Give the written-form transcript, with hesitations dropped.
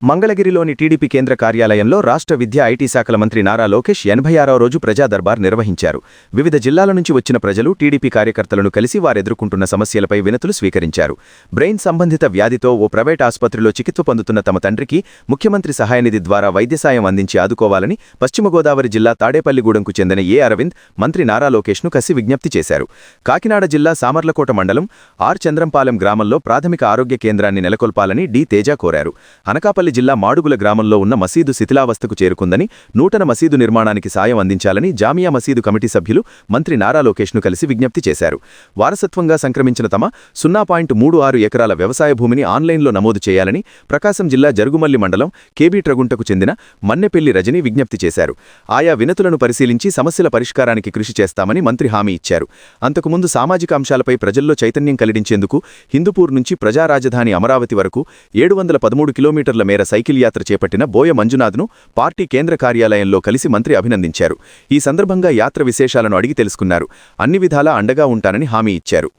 మంగళగిరిలోని టీడీపీ కేంద్ర కార్యాలయంలో రాష్ట్ర విద్యా ఐటీ శాఖల మంత్రి నారా లోకేష్ 86వ రోజు ప్రజా దర్బార్ నిర్వహించారు. వివిధ జిల్లాల నుంచి వచ్చిన ప్రజలు టీడీపీ కార్యకర్తలను కలిసి వారెదుర్కొంటున్న సమస్యలపై వినతులు స్వీకరించారు. బ్రెయిన్ సంబంధిత వ్యాధితో ఓ ప్రైవేట్ ఆసుపత్రిలో చికిత్స పొందుతున్న తమ తండ్రికి ముఖ్యమంత్రి సహాయనిధి ద్వారా వైద్య సాయం అందించి ఆదుకోవాలని పశ్చిమ గోదావరి జిల్లా తాడేపల్లిగూడెంకు చెందిన ఏ అరవింద్ మంత్రి నారా లోకేష్ను కసి విజ్ఞప్తి చేశారు. కాకినాడ జిల్లా సామర్లకోట మండలం ఆర్ చంద్రంపాలెం గ్రామంలో ప్రాథమిక ఆరోగ్య కేంద్రాన్ని నెలకొల్పాలని డి తేజ కోరారు. అనకాపల్లి జిల్లా మాడుగుల గ్రామంలో ఉన్న మసీదు శిథిలావస్థకు చేరుకుందని, నూతన మసీదు నిర్మాణానికి సాయం అందించాలని జామియా మసీదు కమిటీ సభ్యులు మంత్రి నారా లోకేష్ను కలిసి విజ్ఞప్తి చేశారు. వారసత్వంగా సంక్రమించిన తమ 0.36 ఎకరాల వ్యవసాయ భూమిని ఆన్లైన్లో నమోదు చేయాలని ప్రకాశం జిల్లా జరుగుమల్లి మండలం కేబీ ట్రగుంటకు చెందిన మన్నెపెల్లి రజని విజ్ఞప్తి చేశారు. ఆయా వినతులను పరిశీలించి సమస్యల పరిష్కారానికి కృషి చేస్తామని మంత్రి హామీ ఇచ్చారు. అంతకుముందు సామాజిక అంశాలపై ప్రజల్లో చైతన్యం కలిగించేందుకు హిందూపూర్ నుంచి ప్రజారాజధాని అమరావతి వరకు 713 కిలోమీటర్ల మేర సైకిల్ యాత్ర చేపట్టిన బోయ మంజునాథ్ను పార్టీ కేంద్ర కార్యాలయంలో కలిసి మంత్రి అభినందించారు. ఈ సందర్భంగా యాత్ర విశేషాలను అడిగి తెలుసుకున్నారు. అన్ని విధాలా అండగా ఉంటానని హామీ ఇచ్చారు.